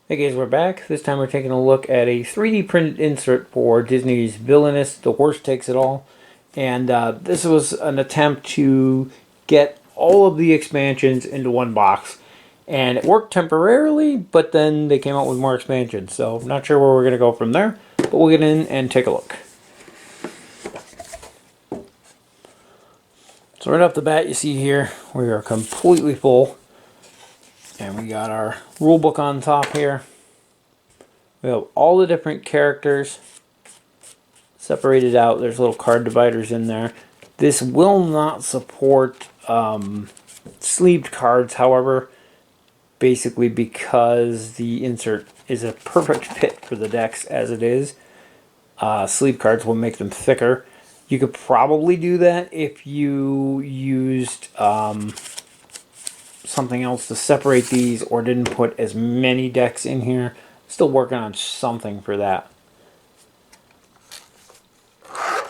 Hey guys, we're back. This time we're taking a look at a 3D printed insert for Disney's Villainous, The Horse Takes It All. And this was an attempt to get all of the expansions into one box. And it worked temporarily, but then they came out with more expansions. So I'm not sure where we're going to go from there, but we'll get in and take a look. So right off the bat, you see here, we are completely full. And we got our rulebook on top here. We have all the different characters separated out. There's little card dividers in there. This will not support sleeved cards, however, basically because the insert is a perfect fit for the decks as it is. Sleeve cards will make them thicker. You could probably do that if you used something else to separate these or didn't put as many decks in here. Still working on something for that.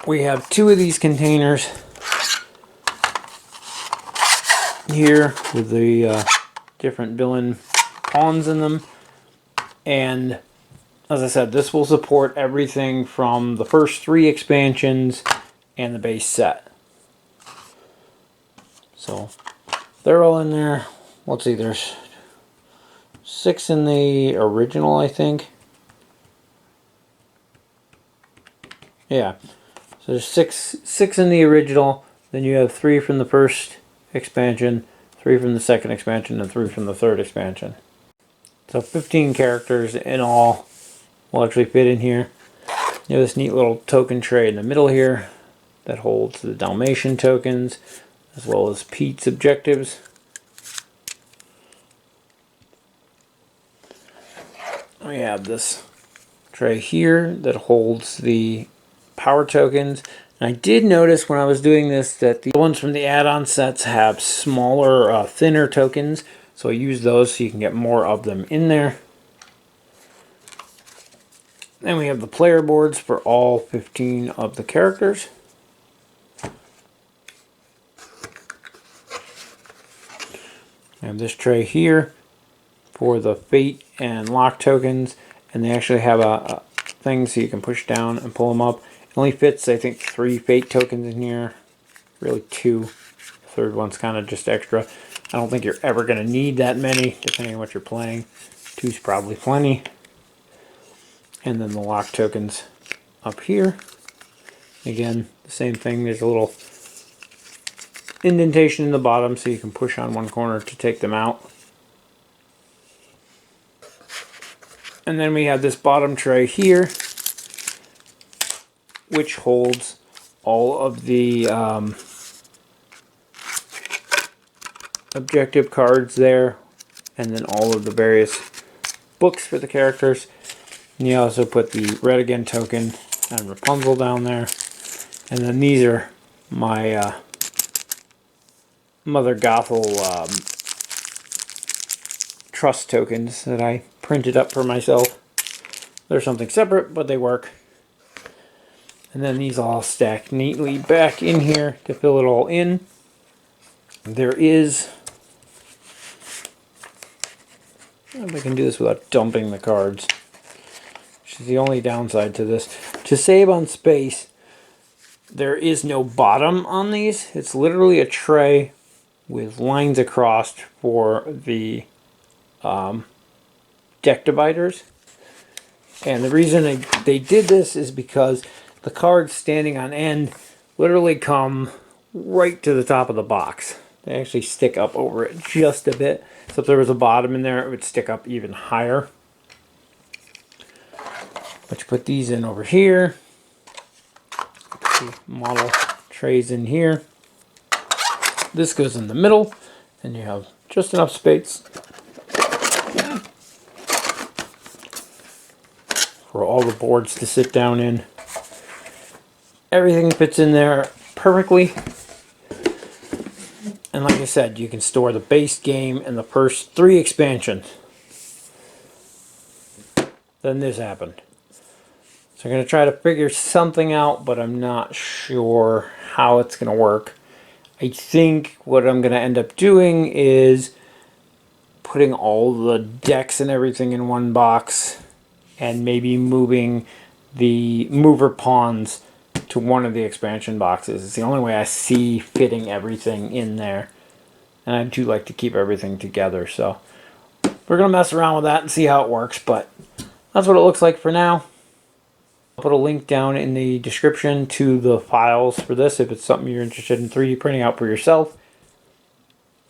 We have two of these containers here with the different villain pawns in them. And as I said, this will support everything from the first 3 expansions and the base set. So they're all in there. Let's see, there's 6 in the original, I think. Yeah. So there's six in the original. Then you have 3 from the first expansion, 3 from the second expansion, and 3 from the third expansion. So 15 characters in all will actually fit in here. You have this neat little token tray in the middle here that holds the Dalmatian tokens as well as Pete's objectives. We have this tray here that holds the power tokens. And I did notice when I was doing this that the ones from the add-on sets have smaller, thinner tokens. So I use those so you can get more of them in there. Then we have the player boards for all 15 of the characters. I have this tray here for the Fate and Lock tokens, and they actually have a thing so you can push down and pull them up. It only fits, I think, 3 Fate tokens in here, really 2. The third one's kind of just extra. I don't think you're ever going to need that many, depending on what you're playing. 2's probably plenty. And then the Lock tokens up here. Again, the same thing. There's a little indentation in the bottom so you can push on one corner to take them out. And then we have this bottom tray here, which holds all of the objective cards there, and then all of the various books for the characters. And you also put the Red Again token and Rapunzel down there. And then these are my Mother Gothel trust tokens that I printed up for myself. They're something separate, but they work. And then these all stack neatly back in here to fill it all in. There is, I don't know if I can do this without dumping the cards, which is the only downside to this. To save on space, there is no bottom on these. It's literally a tray with lines across for the deck dividers. And the reason they did this is because the cards standing on end literally come right to the top of the box. They actually stick up over it just a bit. So if there was a bottom in there, it would stick up even higher. But you put these in over here. Put the model trays in here. This goes in the middle, and you have just enough space for all the boards to sit down in. Everything fits in there perfectly. And like I said, you can store the base game and the first 3 expansions. Then this happened. So I'm going to try to figure something out, but I'm not sure how it's going to work. I think what I'm going to end up doing is putting all the decks and everything in one box, and maybe moving the mover pawns to one of the expansion boxes. It's the only way I see fitting everything in there. And I do like to keep everything together, so we're going to mess around with that and see how it works, but that's what it looks like for now. I'll put a link down in the description to the files for this if it's something you're interested in 3D printing out for yourself.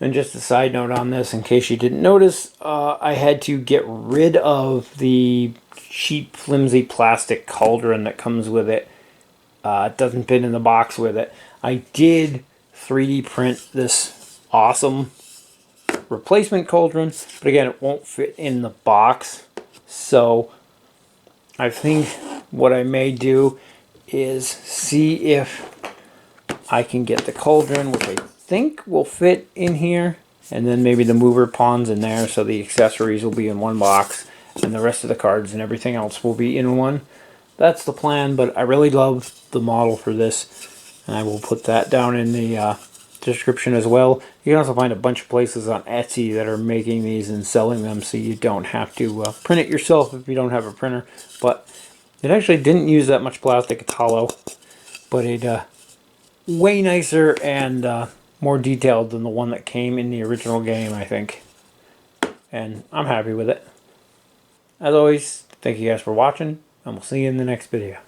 And just a side note on this, in case you didn't notice, I had to get rid of the cheap, flimsy plastic cauldron that comes with it. It doesn't fit in the box with it. I did 3D print this awesome replacement cauldron, but again, it won't fit in the box. So I think what I may do is see if I can get the cauldron, which I think will fit in here, and then maybe the mover pawns in there, so the accessories will be in one box and the rest of the cards and everything else will be in one. That's the plan, but I really love the model for this, and I will put that down in the description as well. You can also find a bunch of places on Etsy that are making these and selling them, so you don't have to print it yourself if you don't have a printer. But it actually didn't use that much plastic. It's hollow, but it way nicer and more detailed than the one that came in the original game, I think. And I'm happy with it. As always, thank you guys for watching, and we'll see you in the next video.